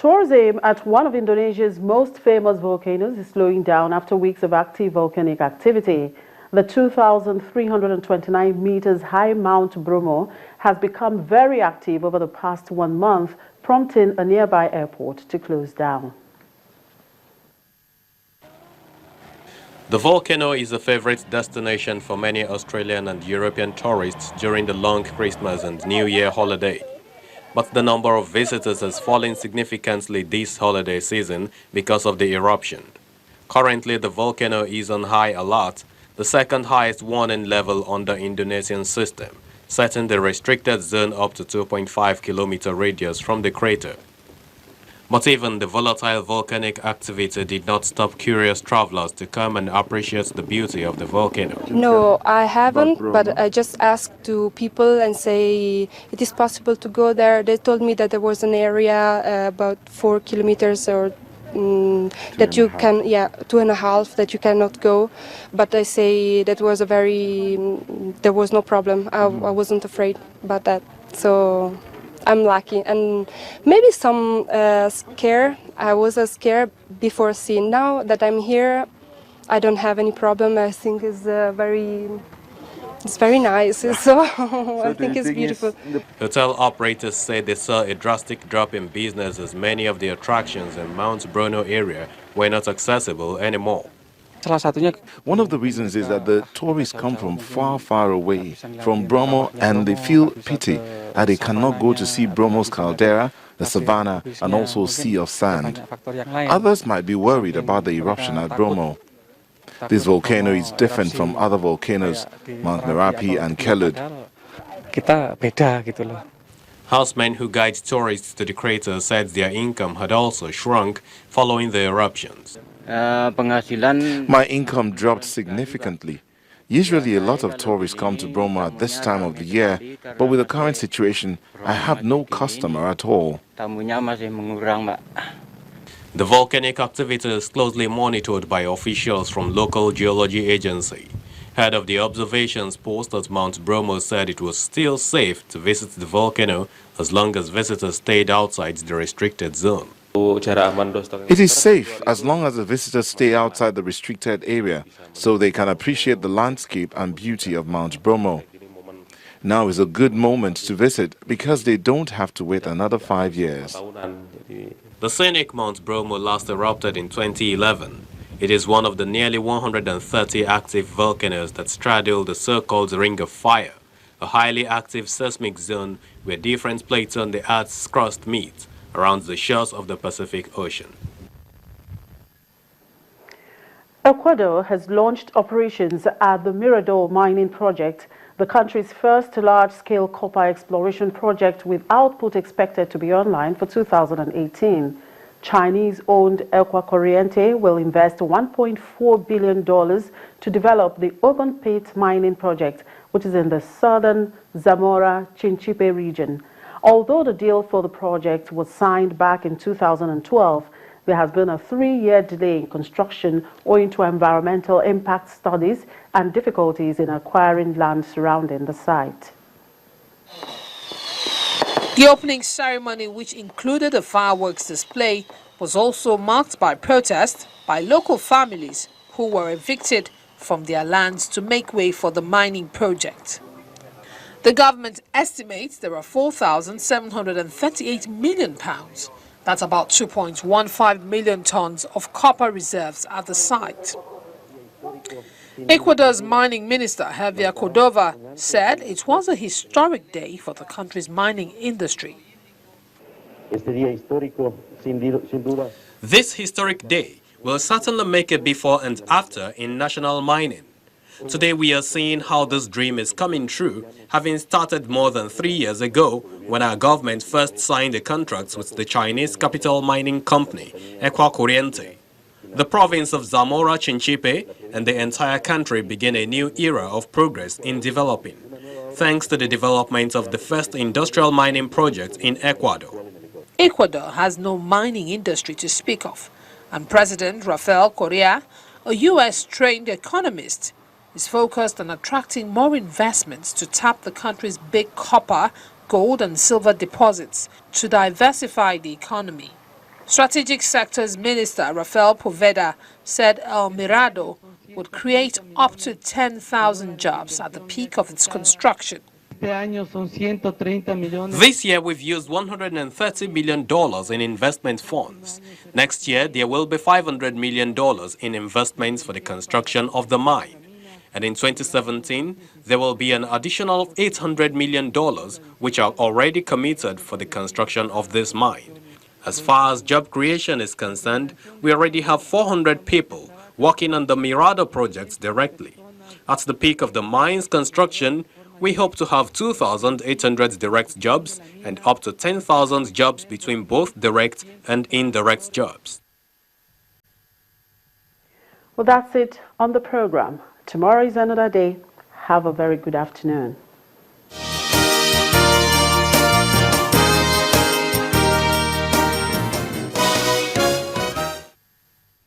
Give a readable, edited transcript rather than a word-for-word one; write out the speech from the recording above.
Tourism at one of Indonesia's most famous volcanoes is slowing down after weeks of active volcanic activity. The 2,329 meters high Mount Bromo has become very active over the past 1 month, prompting a nearby airport to close down. The volcano is a favorite destination for many Australian and European tourists during the long Christmas and New Year holiday. But the number of visitors has fallen significantly this holiday season because of the eruption. Currently, the volcano is on high alert, the second highest warning level on the Indonesian system, setting the restricted zone up to 2.5-kilometer radius from the crater. But even the volatile volcanic activity did not stop curious travelers to come and appreciate the beauty of the volcano. No, I haven't, but I just asked to people and say it is possible to go there. They told me that there was an area about 4 kilometers or that you can, 2.5 that you cannot go. But I say that was there was no problem. I wasn't afraid about that. So I'm lucky, and maybe some scare. I was scared before seeing. Now that I'm here, I don't have any problem. I think it's very nice. So I think it's beautiful. Hotel operators say they saw a drastic drop in business as many of the attractions in Mount Bromo area were not accessible anymore. One of the reasons is that the tourists come from far away from Bromo, and they feel pity that they cannot go to see Bromo's caldera, the savanna, and also sea of sand. Others might be worried about the eruption at Bromo. This volcano is different from other volcanoes, Mount Merapi and Kelud. Housemen who guide tourists to the crater said their income had also shrunk following the eruptions. My income dropped significantly. Usually a lot of tourists come to Bromo at this time of the year, but with the current situation, I have no customer at all. The volcanic activity is closely monitored by officials from local geology agency. Head of the observations post at Mount Bromo said it was still safe to visit the volcano as long as visitors stayed outside the restricted zone. It is safe as long as the visitors stay outside the restricted area so they can appreciate the landscape and beauty of Mount Bromo. Now is a good moment to visit because they don't have to wait another 5 years. The scenic Mount Bromo last erupted in 2011. It is one of the nearly 130 active volcanoes that straddle the so-called Ring of Fire, a highly active seismic zone where different plates on the Earth's crust meet around the shores of the Pacific Ocean. Ecuador has launched operations at the Mirador mining project, the country's first large-scale copper exploration project with output expected to be online for 2018. Chinese-owned Ecuador will invest $1.4 billion to develop the open-pit mining project, which is in the southern Zamora-Chinchipe region. Although the deal for the project was signed back in 2012, there has been a 3-year delay in construction owing to environmental impact studies and difficulties in acquiring land surrounding the site. The opening ceremony, which included a fireworks display, was also marked by protests by local families who were evicted from their lands to make way for the mining project. The government estimates there are £4,738 million. That's about 2.15 million tons of copper reserves at the site. Ecuador's mining minister, Javier Cordova, said it was a historic day for the country's mining industry. This historic day will certainly make a before and after in national mining. Today we are seeing how this dream is coming true, having started more than 3 years ago when our government first signed a contract with the Chinese capital mining company, Ecuador. The province of Zamora-Chinchipe and the entire country began a new era of progress in developing, thanks to the development of the first industrial mining project in Ecuador. Ecuador has no mining industry to speak of, and President Rafael Correa, a U.S.-trained economist, is focused on attracting more investments to tap the country's big copper, gold and silver deposits to diversify the economy. Strategic Sectors Minister Rafael Poveda said El Mirado would create up to 10,000 jobs at the peak of its construction. This year we've used $130 million in investment funds. Next year there will be $500 million in investments for the construction of the mine. And in 2017, there will be an additional $800 million which are already committed for the construction of this mine. As far as job creation is concerned, we already have 400 people working on the Mirado projects directly. At the peak of the mine's construction, we hope to have 2,800 direct jobs and up to 10,000 jobs between both direct and indirect jobs. Well, that's it on the program. Tomorrow is another day. Have a very good afternoon.